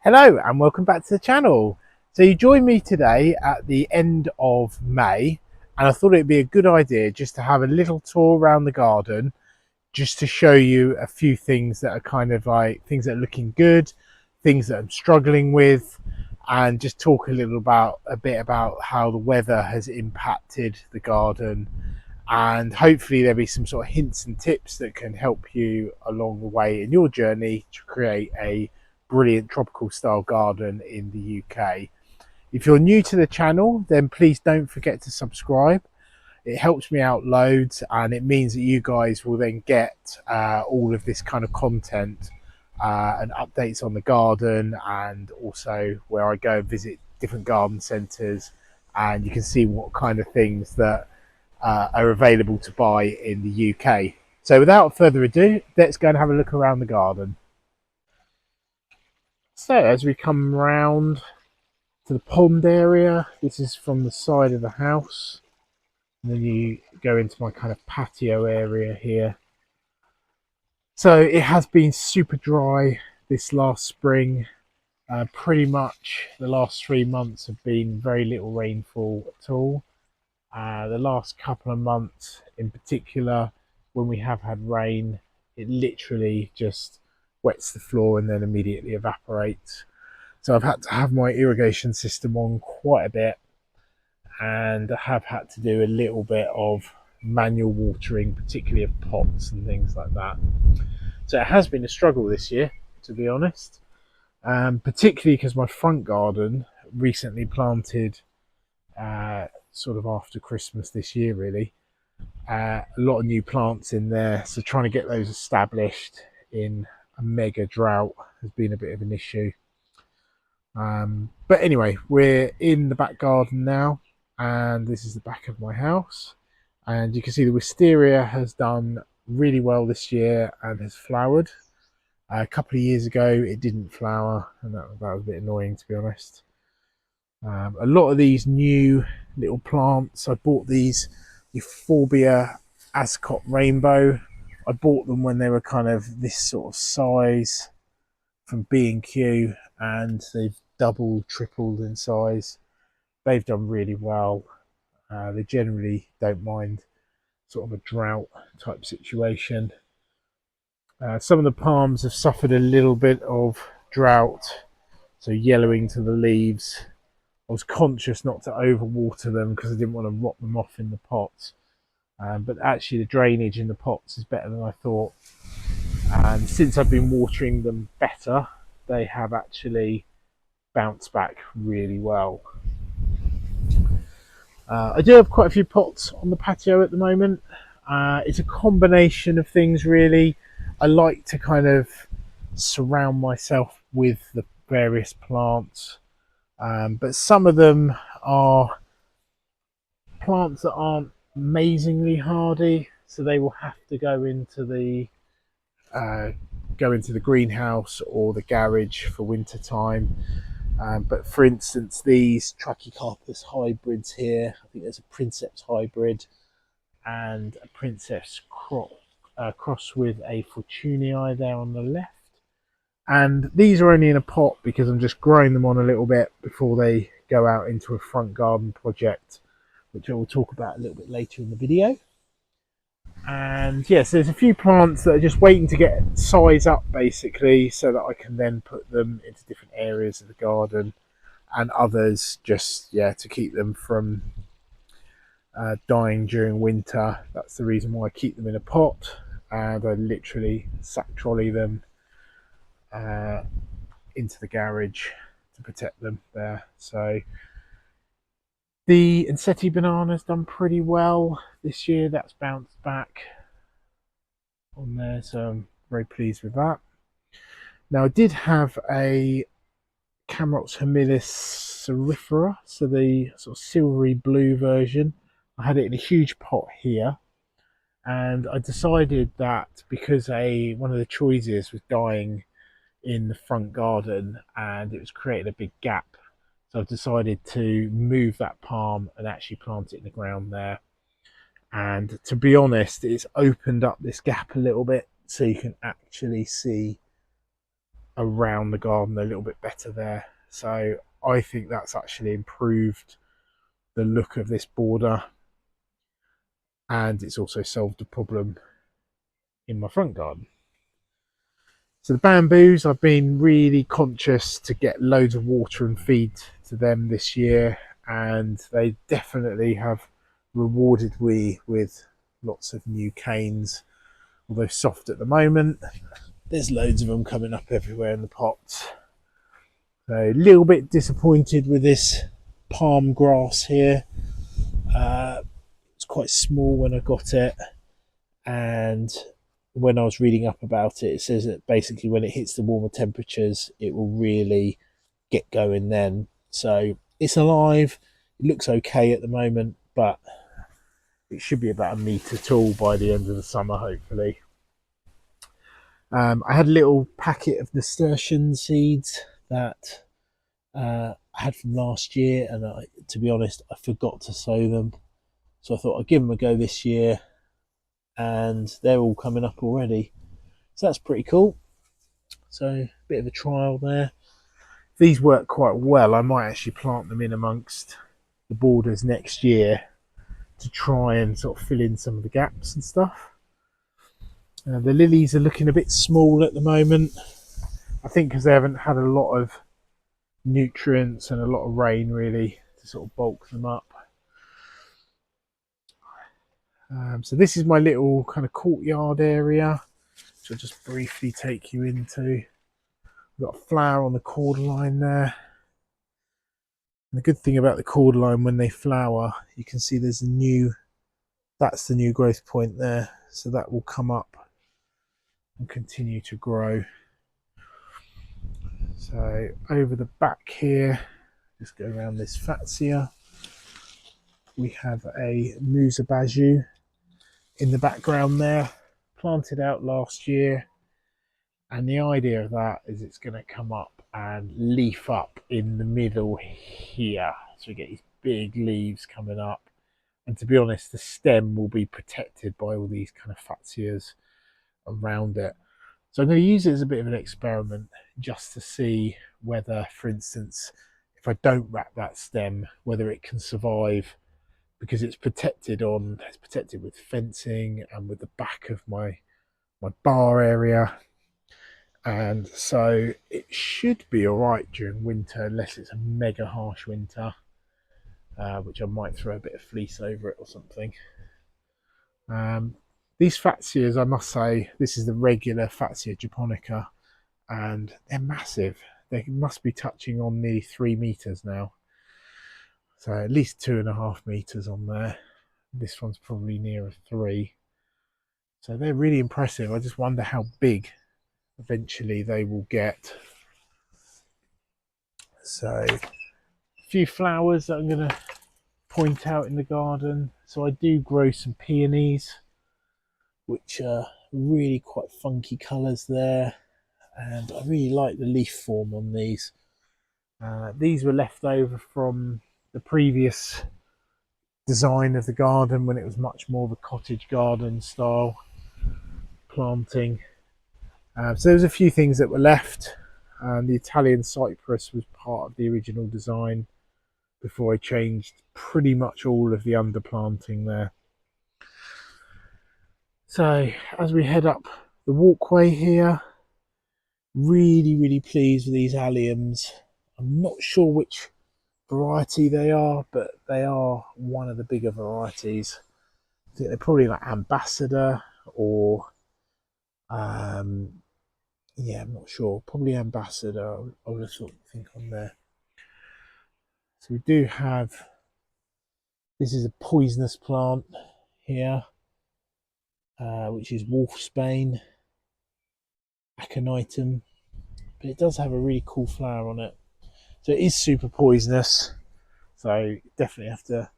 Hello and welcome back to the channel. So you joined me today at the end of May, and I thought it'd be a good idea just to have a little tour around the garden, just to show you a few things that are kind of like things that are looking good, things that I'm struggling with, and just talk a bit about how the weather has impacted the garden, and hopefully there'll be some sort of hints and tips that can help you along the way in your journey to create a brilliant tropical style garden in the UK. If you're new to the channel, then please don't forget to subscribe. It helps me out loads, and it means that you guys will then get all of this kind of content and updates on the garden, and also where I go and visit different garden centres, and you can see what kind of things that are available to buy in the UK. So without further ado, let's go and have a look around the garden. So as we come round to the pond area, this is from the side of the house, and then you go into my kind of patio area here. So it has been super dry this last spring. Pretty much the last 3 months have been very little rainfall at all. The last couple of months in particular, when we have had rain, it literally just wets the floor and then immediately evaporates. So I've had to have my irrigation system on quite a bit, and I have had to do a little bit of manual watering, particularly of pots and things like that. So it has been a struggle this year, to be honest, particularly because my front garden recently planted sort of after Christmas this year, really. A lot of new plants in there, so trying to get those established in a mega drought has been a bit of an issue. But anyway, we're in the back garden now, and this is the back of my house, and you can see the wisteria has done really well this year and has flowered. A couple of years ago it didn't flower, and that was a bit annoying, to be honest. A lot of these new little plants, I bought these Euphorbia Ascot Rainbow. I bought them when they were kind of this sort of size from B&Q, and they've doubled, tripled in size. They've done really well. They generally don't mind sort of a drought type situation. Some of the palms have suffered a little bit of drought, so yellowing to the leaves. I was conscious not to overwater them because I didn't want to rot them off in the pots. But actually the drainage in the pots is better than I thought. And since I've been watering them better, they have actually bounced back really well. I do have quite a few pots on the patio at the moment. It's a combination of things, really. I like to kind of surround myself with the various plants. But some of them are plants that aren't amazingly hardy, so they will have to go into the greenhouse or the garage for winter time. But for instance, these Trachycarpus hybrids here, I think there's a Princeps hybrid and a Princeps cross with a Fortunii there on the left. And these are only in a pot because I'm just growing them on a little bit before they go out into a front garden project, which I will talk about a little bit later in the video. And yes, there's a few plants that are just waiting to get size up, basically, so that I can then put them into different areas of the garden, and others just, yeah, to keep them from dying during winter. That's the reason why I keep them in a pot, and I literally sack trolley them into the garage to protect them there. So the Enseti banana's done pretty well this year. That's bounced back on there, so I'm very pleased with that. Now I did have a Camrox Humilis cerifera, so the sort of silvery blue version. I had it in a huge pot here, and I decided that because one of the choices was dying in the front garden and it was creating a big gap, so I've decided to move that palm and actually plant it in the ground there. And to be honest, it's opened up this gap a little bit, so you can actually see around the garden a little bit better there. So I think that's actually improved the look of this border, and it's also solved a problem in my front garden. So the bamboos, I've been really conscious to get loads of water and feed to them this year, and they definitely have rewarded me with lots of new canes, although soft at the moment. There's loads of them coming up everywhere in the pots. So a little bit disappointed with this palm grass here. It's quite small when I got it, and when I was reading up about it, it says that basically when it hits the warmer temperatures, it will really get going then. So it's alive. It looks okay at the moment, but it should be about a metre tall by the end of the summer, hopefully. I had a little packet of nasturtium seeds that I had from last year, and to be honest, I forgot to sow them. So I thought I'd give them a go this year, and they're all coming up already. So that's pretty cool. So a bit of a trial there. These work quite well. I might actually plant them in amongst the borders next year to try and sort of fill in some of the gaps and stuff. The lilies are looking a bit small at the moment. I think because they haven't had a lot of nutrients and a lot of rain really to sort of bulk them up. So this is my little kind of courtyard area, which I'll just briefly take you into. We've got a flower on the cordyline there. And the good thing about the cordyline, when they flower, you can see there's that's the new growth point there. So that will come up and continue to grow. So over the back here, just go around this fascia. We have a Musa basjoo in the background there, planted out last year. And the idea of that is it's going to come up and leaf up in the middle here. So we get these big leaves coming up. And to be honest, the stem will be protected by all these kind of fascias around it. So I'm going to use it as a bit of an experiment just to see whether, for instance, if I don't wrap that stem, whether it can survive, because it's protected with fencing and with the back of my bar area. And so it should be all right during winter, unless it's a mega harsh winter, which I might throw a bit of fleece over it or something. These fascias, I must say, this is the regular fascia japonica, and they're massive. They must be touching on nearly 3 meters now. So at least 2.5 meters on there. This one's probably nearer 3. So they're really impressive. I just wonder how big eventually they will get. So a few flowers that I'm going to point out in the garden. So I do grow some peonies, which are really quite funky colours there, and I really like the leaf form on these. These were left over from the previous design of the garden when it was much more of a cottage garden style planting. So there was a few things that were left. The Italian cypress was part of the original design before I changed pretty much all of the underplanting there. So as we head up the walkway here, really pleased with these alliums. I'm not sure which variety they are, but they are one of the bigger varieties. I think they're probably like ambassador or yeah, I'm not sure, probably ambassador. I would have think on there. So we do have, this is a poisonous plant here, which is wolfsbane aconitum, but it does have a really cool flower on it. So it is super poisonous, so definitely have to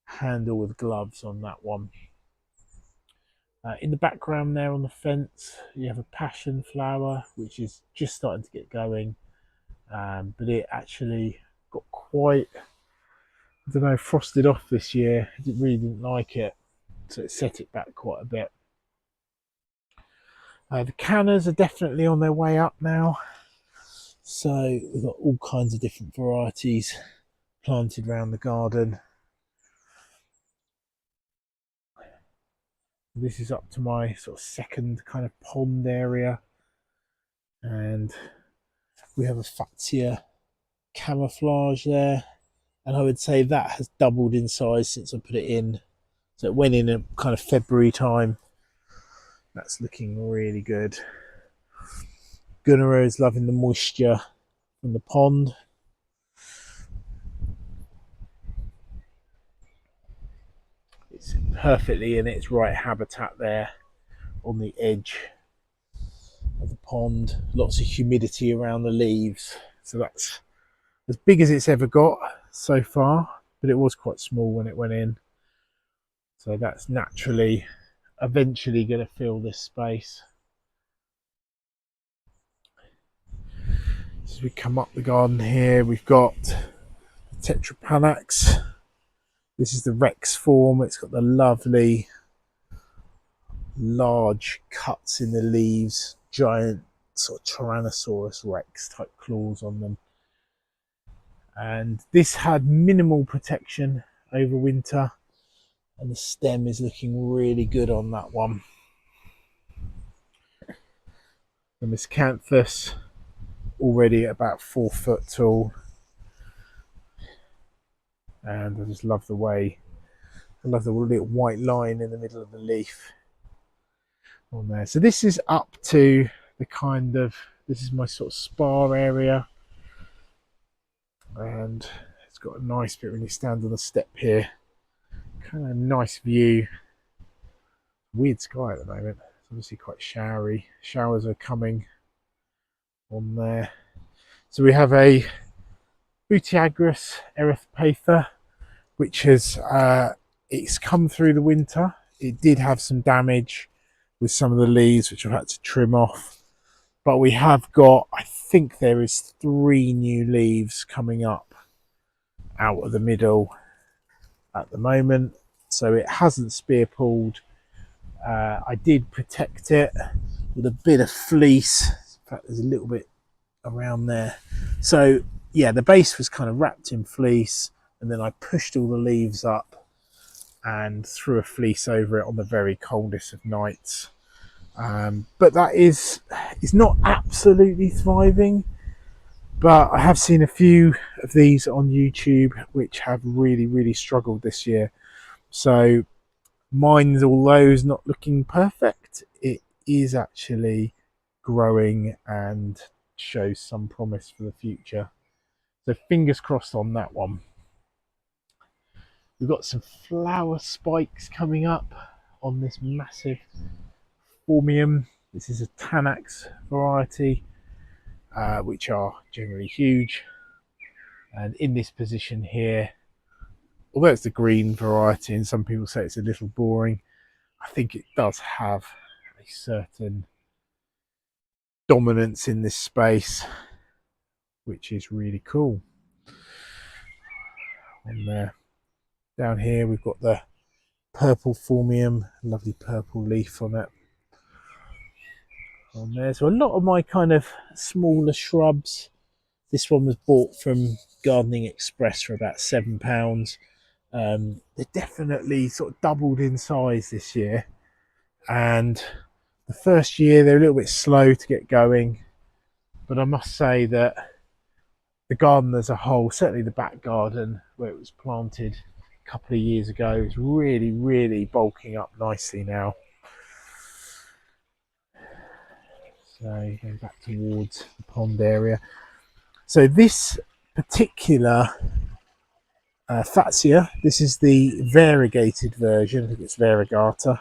handle with gloves on that one. In the background there on the fence, you have a passion flower, which is just starting to get going, but it actually got quite, I don't know, frosted off this year. I really didn't like it, so it set it back quite a bit. The cannas are definitely on their way up now. So we've got all kinds of different varieties planted around the garden. This is up to my sort of second kind of pond area, and we have a Patio camouflage there, and I would say that has doubled in size since I put it in. So it went in at kind of February time. That's looking really good. Gunnerer is loving the moisture from the pond. It's perfectly in its right habitat there on the edge of the pond. Lots of humidity around the leaves, so that's as big as it's ever got so far, but it was quite small when it went in, so that's naturally eventually going to fill this space. As we come up the garden here, we've got the tetrapanax. This is the Rex form. It's got the lovely large cuts in the leaves, giant sort of Tyrannosaurus Rex type claws on them. And this had minimal protection over winter, and the stem is looking really good on that one. The miscanthus already about 4 foot tall, and I just love the way, I love the little white line in the middle of the leaf on there. So this is up to the kind of, this is my sort of spa area, and it's got a nice bit when you stand on the step here, kind of nice view. Weird sky at the moment, it's obviously quite showery. Showers are coming on there. So we have a Butiagris erythropatha, which has it's come through the winter. It did have some damage with some of the leaves, which I've had to trim off, but we have got, I think there is 3 new leaves coming up out of the middle at the moment, so it hasn't spear pulled. I did protect it with a bit of fleece. In fact, there's a little bit around there. So yeah, the base was kind of wrapped in fleece, and then I pushed all the leaves up and threw a fleece over it on the very coldest of nights. But that is not absolutely thriving, but I have seen a few of these on YouTube which have really struggled this year. So mine's, although is not looking perfect, it is actually growing and shows some promise for the future. So fingers crossed on that one. We've got some flower spikes coming up on this massive Formium. This is a Tanax variety, which are generally huge. And in this position here, although it's the green variety and some people say it's a little boring, I think it does have a certain dominance in this space, which is really cool. On there, down here we've got the purple Formium, lovely purple leaf on it. On there, so a lot of my kind of smaller shrubs. This one was bought from Gardening Express for about £7. They definitely sort of doubled in size this year, and the first year they're a little bit slow to get going, but I must say that the garden as a whole, certainly the back garden where it was planted a couple of years ago, is really bulking up nicely now. So going back towards the pond area. So this particular Fatsia, this is the variegated version, I think it's variegata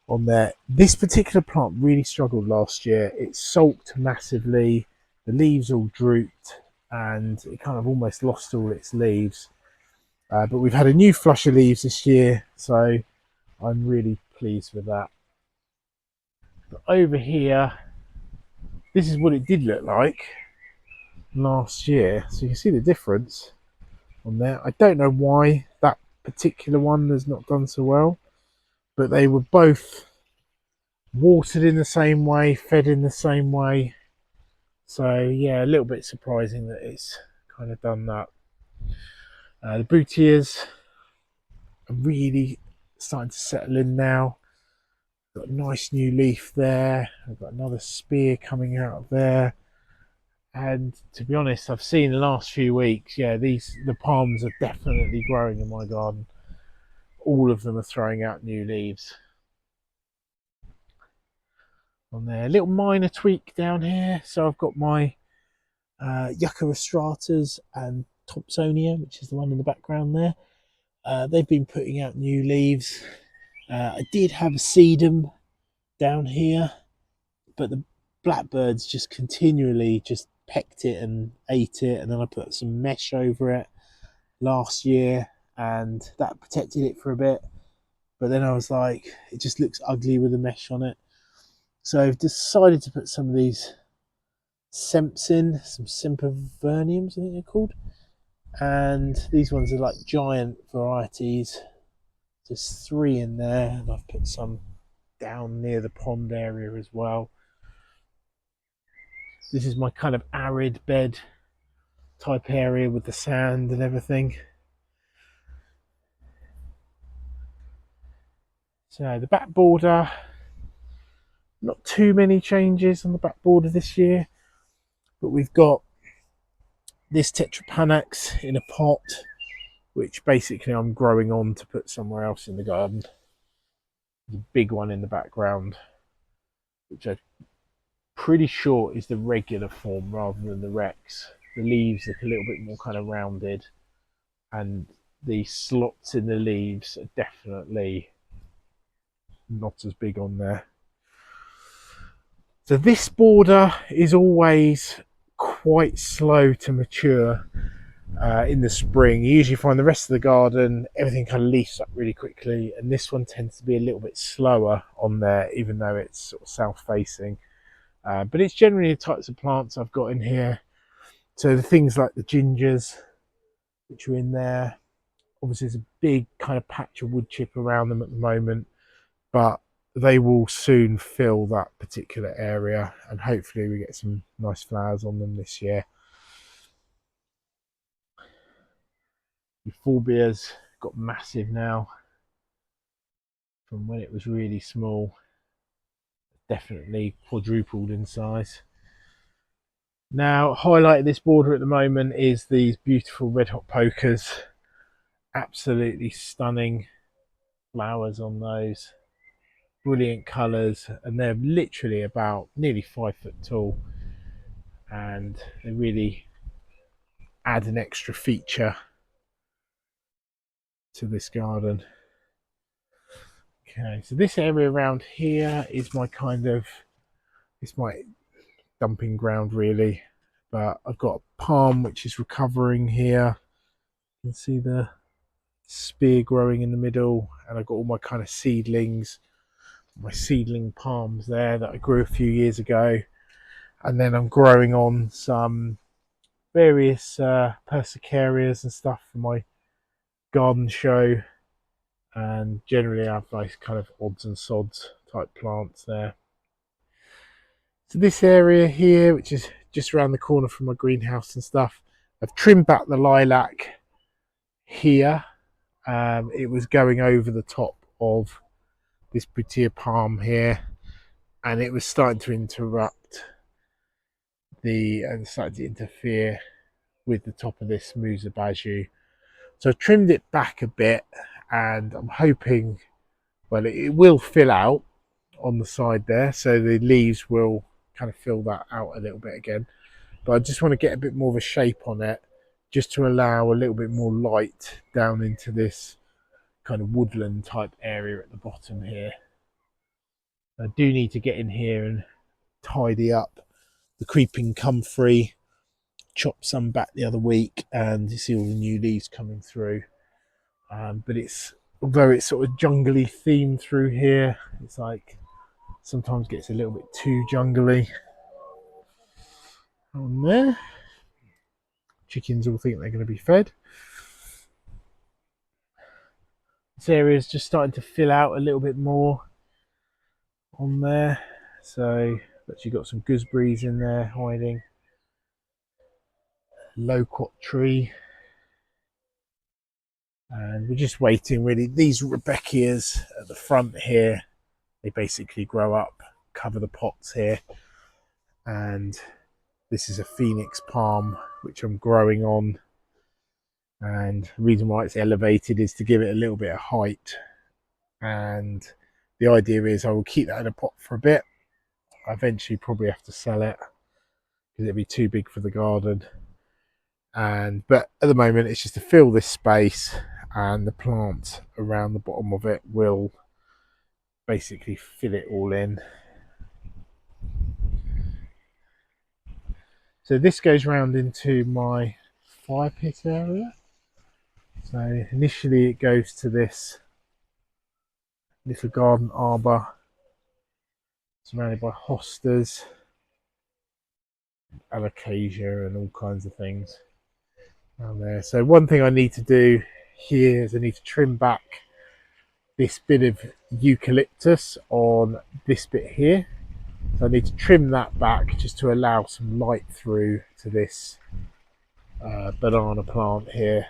on there. This particular plant really struggled last year. It sulked massively, the leaves all drooped, and it kind of almost lost all its leaves. But we've had a new flush of leaves this year, so I'm really pleased with that. But over here, this is what it did look like last year. So you can see the difference on there. I don't know why that particular one has not done so well, but they were both watered in the same way, fed in the same way, So yeah, a little bit surprising that it's kind of done that. The bootias are really starting to settle in now. Got a nice new leaf there. I've got another spear coming out of there. And to be honest, I've seen the last few weeks, yeah, the palms are definitely growing in my garden. All of them are throwing out new leaves on there. A little minor tweak down here. So I've got my Yucca rostratas and Thompsonia, which is the one in the background there. They've been putting out new leaves. I did have a sedum down here, but the blackbirds just continually just pecked it and ate it, and then I put some mesh over it last year and that protected it for a bit, but then I was like, it just looks ugly with the mesh on it, so I've decided to put some of these semps in, some semperverniums I think they're called, and these ones are like giant varieties. There's 3 in there, and I've put some down near the pond area as well. This is my kind of arid bed type area with the sand and everything. So the back border, not too many changes on the back border this year, but we've got this tetrapanax in a pot, which basically I'm growing on to put somewhere else in the garden. The big one in the background, which I'm pretty sure is the regular form rather than the Rex. The leaves look a little bit more kind of rounded, and the slots in the leaves are definitely not as big on there. So this border is always quite slow to mature in the spring. You usually find the rest of the garden, everything kind of leaves up really quickly, and this one tends to be a little bit slower on there, even though it's sort of south facing. But it's generally the types of plants I've got in here. So the things like the gingers, which are in there. Obviously, there's a big kind of patch of wood chip around them at the moment, but they will soon fill that particular area, and hopefully we get some nice flowers on them this year. Euphorbia's got massive now from when it was really small, definitely quadrupled in size. Now, highlighting this border at the moment is these beautiful red hot pokers. Absolutely stunning flowers on those. Brilliant colours, and they're literally about nearly 5 foot tall, and they really add an extra feature to this garden. Okay, so this area around here is my kind of, it's my dumping ground really, but I've got a palm which is recovering here. You can see the spear growing in the middle, and I've got all my kind of seedlings, my seedling palms there that I grew a few years ago, and then I'm growing on some various persicarias and stuff for my garden show, and generally I have like kind of odds and sods type plants there. So this area here, which is just around the corner from my greenhouse and stuff, I've trimmed back the lilac here. It was going over the top of this Patio palm here, and it was starting to interrupt and starting to interfere with the top of this Musa basjoo. So I trimmed it back a bit, and I'm hoping, well, it will fill out on the side there, so the leaves will kind of fill that out a little bit again. But I just want to get a bit more of a shape on it, just to allow a little bit more light down into this kind of woodland type area at the bottom here. I do need to get in here and tidy up the creeping comfrey. Chopped some back the other week, and you see all the new leaves coming through. But it's, although it's sort of jungly themed through here, it's like sometimes gets a little bit too jungly on there. Chickens all think they're going to be fed. This area is just starting to fill out a little bit more on there. So I've actually got some gooseberries in there hiding. loquat tree, and we're just waiting really. These Rebeckias at the front here, they basically grow up, cover the pots here, and this is a phoenix palm which I'm growing on, and the reason why it's elevated is to give it a little bit of height, and the idea is I will keep that in a pot for a bit. I eventually probably have to sell it because it'd be too big for the garden, but at the moment it's just to fill this space, and the plant around the bottom of it will basically fill it all in. So this goes round into my fire pit area. So initially it goes to this little garden arbour surrounded by hostas, alocasia and all kinds of things down there. So one thing I need to do here is I need to trim back this bit of eucalyptus on this bit here. So I need to trim that back just to allow some light through to this banana plant here.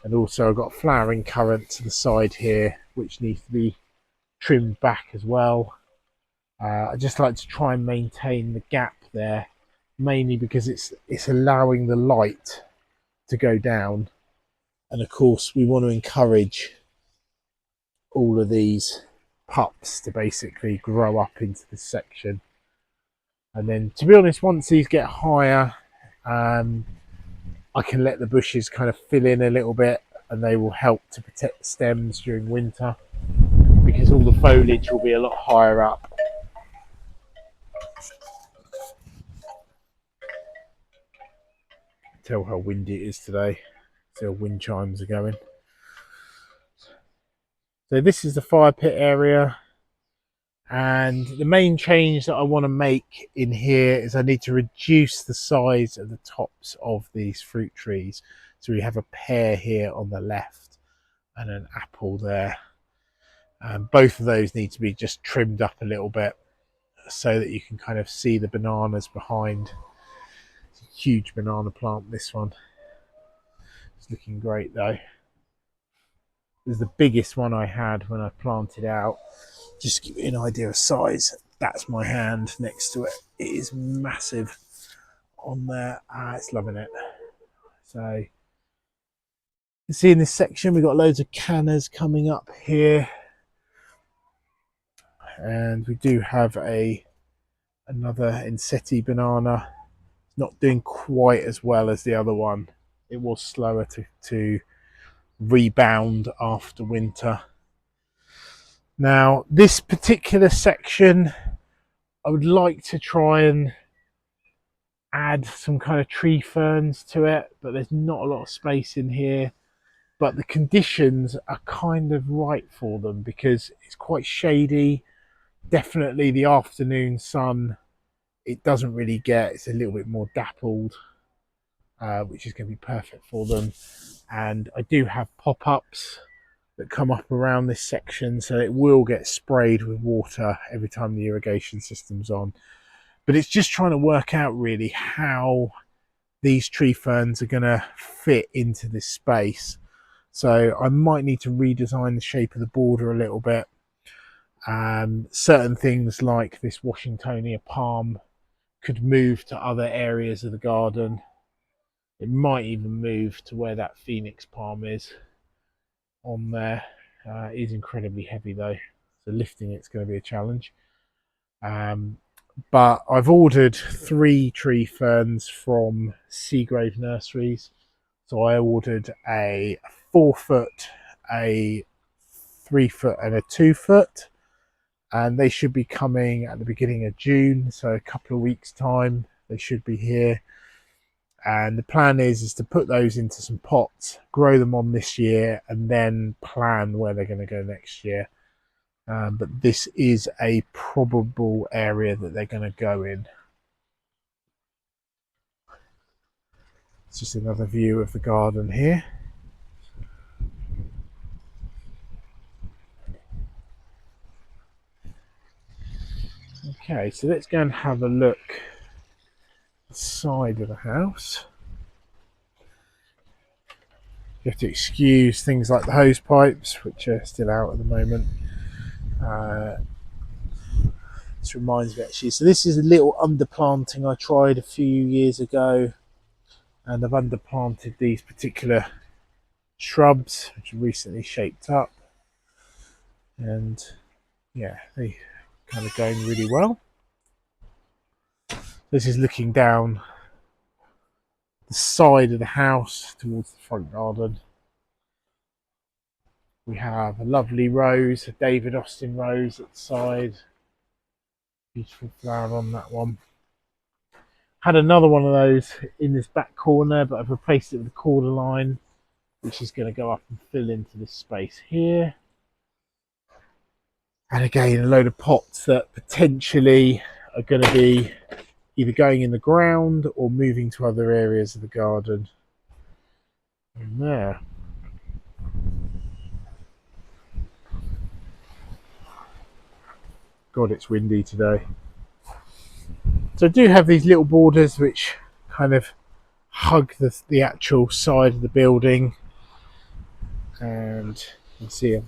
And also I've got a flowering currant to the side here which needs to be trimmed back as well. I just like to try and maintain the gap there, mainly because it's allowing the light to go down, and of course we want to encourage all of these pups to basically grow up into this section. And then, to be honest, once these get higher, I can let the bushes kind of fill in a little bit, and they will help to protect the stems during winter because all the foliage will be a lot higher up. Tell how windy it is today. Still wind chimes are going. So this is the fire pit area, and the main change that I want to make in here is I need to reduce the size of the tops of these fruit trees. So we have a pear here on the left and an apple there. Both of those need to be just trimmed up a little bit so that you can kind of see the bananas behind. It's a huge banana plant, this one. It's looking great though. This is the biggest one I had when I planted out. Just to give you an idea of size, that's my hand next to it. It is massive on there. It's loving it. So you can see in this section we've got loads of cannas coming up here, and we do have another Inseti banana. It's not doing quite as well as the other one. It was slower to rebound after winter. Now this particular section I would like to try and add some kind of tree ferns to it, but there's not a lot of space in here. But the conditions are kind of right for them because it's quite shady. Definitely the afternoon sun, it doesn't really get, it's a little bit more dappled, which is going to be perfect for them. And I do have pop-ups that come up around this section, so it will get sprayed with water every time the irrigation system's on. But it's just trying to work out really how these tree ferns are going to fit into this space. So I might need to redesign the shape of the border a little bit. Certain things like this Washingtonia palm could move to other areas of the garden. It might even move to where that phoenix palm is on there. It is incredibly heavy though, so lifting it's going to be a challenge. But I've ordered 3 tree ferns from Seagrave Nurseries. So I ordered a 4-foot, a 3-foot and a 2-foot, and they should be coming at the beginning of June, so a couple of weeks time they should be here. And the plan is to put those into some pots, grow them on this year, and then plan where they're going to go next year. But this is a probable area that they're going to go in. It's just another view of the garden here. Okay, so let's go and have a look at the side of the house. You have to excuse things like the hose pipes, which are still out at the moment. This reminds me actually, so this is a little underplanting I tried a few years ago, and I've underplanted these particular shrubs which have recently shaped up, and yeah, they kind of going really well. This is looking down the side of the house towards the front garden. We have a lovely rose, a David Austin rose at the side. Beautiful flower on that one. Had another one of those in this back corner, but I've replaced it with a cordyline, which is going to go up and fill into this space here. And again, a load of pots that potentially are going to be either going in the ground or moving to other areas of the garden. And there. God, it's windy today. So I do have these little borders which kind of hug the actual side of the building, and you can see a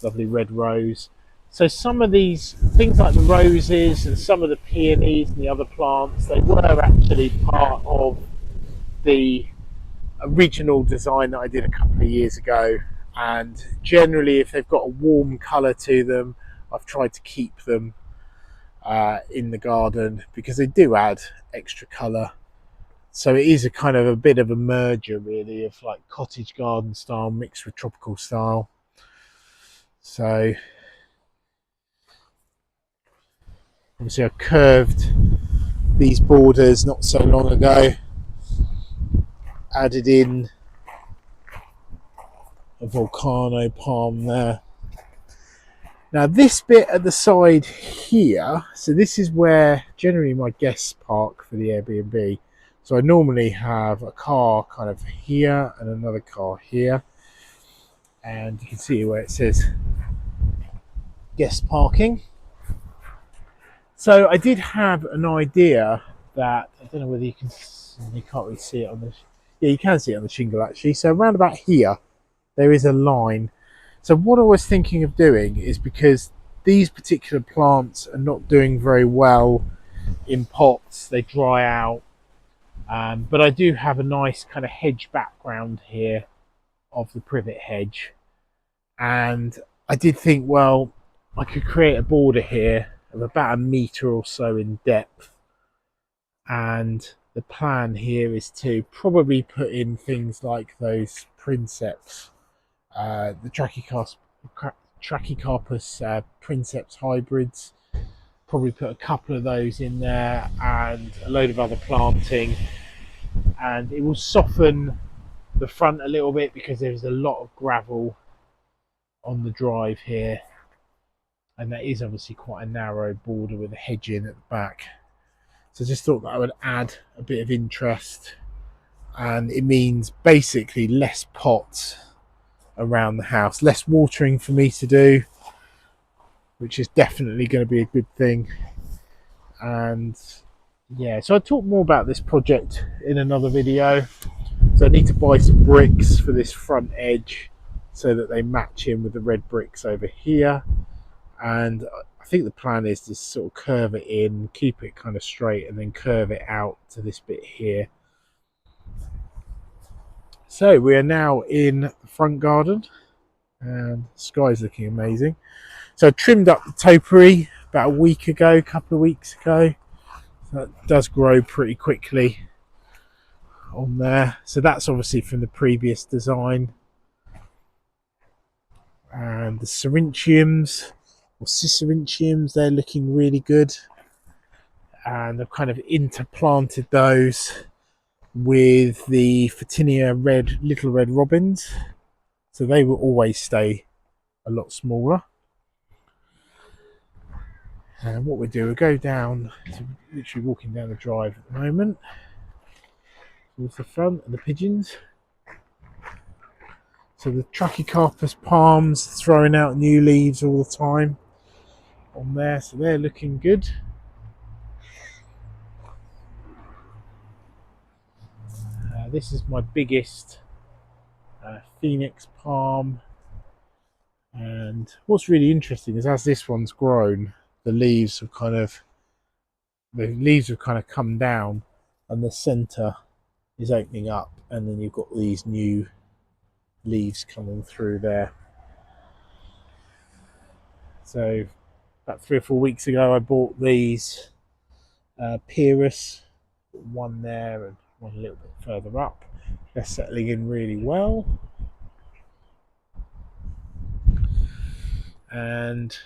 lovely red rose. So some of these things like the roses and some of the peonies and the other plants, they were actually part of the original design that I did a couple of years ago, and generally if they've got a warm colour to them, I've tried to keep them in the garden because they do add extra colour. So it is a kind of a bit of a merger really of like cottage garden style mixed with tropical style. So obviously I curved these borders not so long ago, added in a volcano palm there. Now this bit at the side here, so this is where generally my guests park for the Airbnb. So I normally have a car kind of here and another car here, and you can see where it says guest parking. So I did have an idea that, I don't know whether you can't really see it on the, yeah, you can see it on the shingle actually. So around about here there is a line. So what I was thinking of doing is, because these particular plants are not doing very well in pots, they dry out, but I do have a nice kind of hedge background here of the privet hedge, and I did think, well, I could create a border here of about 1 metre or so in depth, and the plan here is to probably put in things like those princeps, the Trachycarpus princeps hybrids. Probably put a couple of those in there and a load of other planting, and it will soften the front a little bit because there's a lot of gravel on the drive here, and that is obviously quite a narrow border with a hedge in at the back. So I just thought that I would add a bit of interest, and it means basically less pots around the house, less watering for me to do, which is definitely going to be a good thing. And yeah, so I'll talk more about this project in another video. So I need to buy some bricks for this front edge so that they match in with the red bricks over here, and I think the plan is to sort of curve it in, keep it kind of straight, and then curve it out to this bit here. So we are now in the front garden, and the sky's looking amazing. So I trimmed up the topiary about a week ago, a couple of weeks ago. So that does grow pretty quickly on there. So that's obviously from the previous design. And the Syrinchiums, or Cicerentiums, they're looking really good. And I've kind of interplanted those with the Photinia little red robins. So they will always stay a lot smaller. And what we do, we'll go down, so literally walking down the drive at the moment, towards the front of the pigeons. So the Trachycarpus palms throwing out new leaves all the time on there, so they're looking good. This is my biggest phoenix palm. And what's really interesting is as this one's grown, the leaves have kind of come down, and the centre is opening up, and then you've got these new leaves coming through there. So about 3 or 4 weeks ago, I bought these Pyrrhus, one there and one a little bit further up. They're settling in really well. And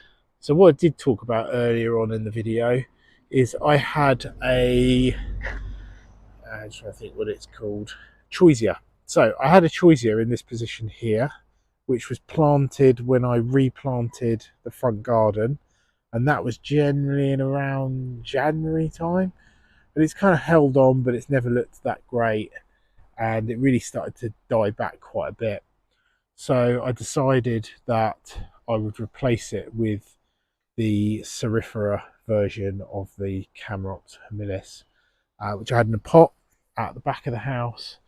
so what I did talk about earlier on in the video is I had a I'm trying to think what it's called, choisia. So I had a choisia in this position here, which was planted when I replanted the front garden, and that was generally in around January time. But it's kind of held on, but it's never looked that great, and it really started to die back quite a bit. So I decided that I would replace it with the Cerifera version of the Camerops humilis, which I had in a pot at the back of the house.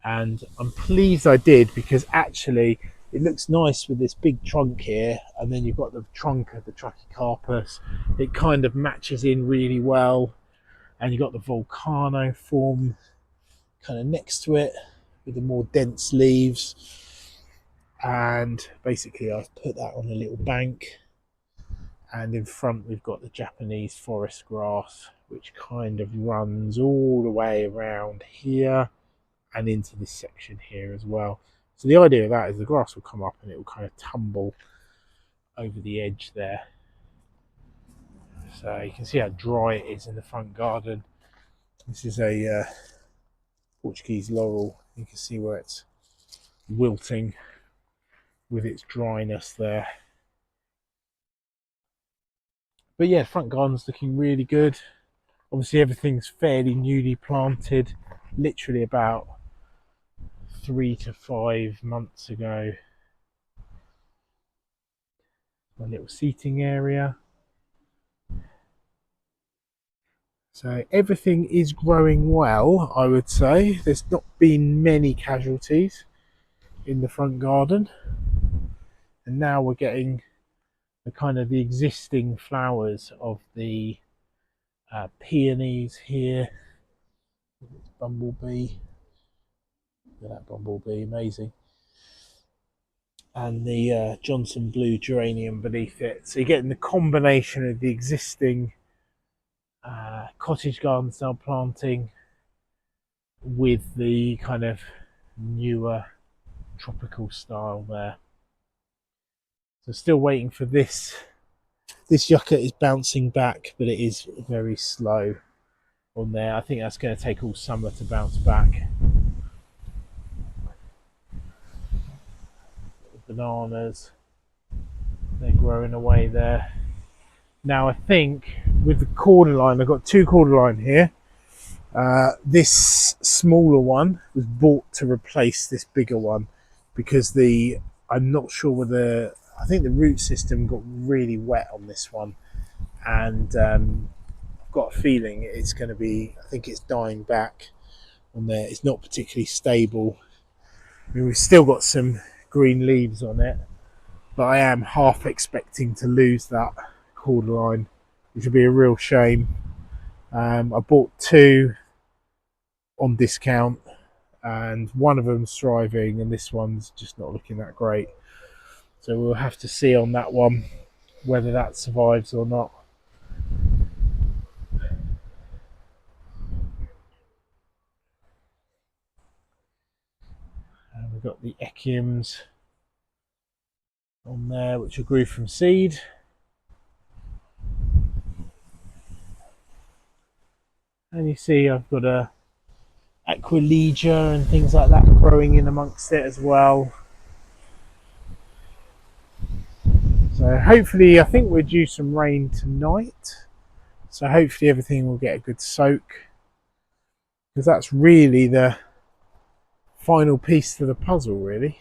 And I'm pleased I did, because actually it looks nice with this big trunk here, and then you've got the trunk of the Trachycarpus. It kind of matches in really well, and you've got the volcano form kind of next to it with the more dense leaves. And basically I've put that on a little bank, and in front we've got the Japanese forest grass, which kind of runs all the way around here and into this section here as well. So the idea of that is the grass will come up and it will kind of tumble over the edge there. So you can see how dry it is in the front garden. This is a Portuguese laurel. You can see where it's wilting with its dryness there. But yeah, front garden's looking really good. Obviously everything's fairly newly planted, literally about 3 to 5 months ago. My little seating area. So everything is growing well, I would say. There's not been many casualties in the front garden. And now we're getting the kind of the existing flowers of the peonies here. Bumblebee. Look at that bumblebee, amazing. And the Johnson blue geranium beneath it. So you're getting the combination of the existing cottage garden style planting with the kind of newer tropical style there. So still waiting for this. This yucca is bouncing back, but it is very slow on there. I think that's going to take all summer to bounce back. Bananas, they're growing away there. Now I think with the cordyline, I've got 2 cordyline here. This smaller one was bought to replace this bigger one, because I'm not sure whether, I think the root system got really wet on this one, and I've got a feeling it's going to be, I think it's dying back on there. It's not particularly stable. I mean, we've still got some green leaves on it, but I am half expecting to lose that cordyline, which would be a real shame. I bought 2 on discount, and one of them's thriving and this one's just not looking that great. So we'll have to see on that one whether that survives or not. And we've got the echiums on there, which grew from seed. And you see I've got a Aquilegia and things like that growing in amongst it as well. So hopefully, I think we're due some rain tonight. So hopefully everything will get a good soak, because that's really the final piece to the puzzle, really.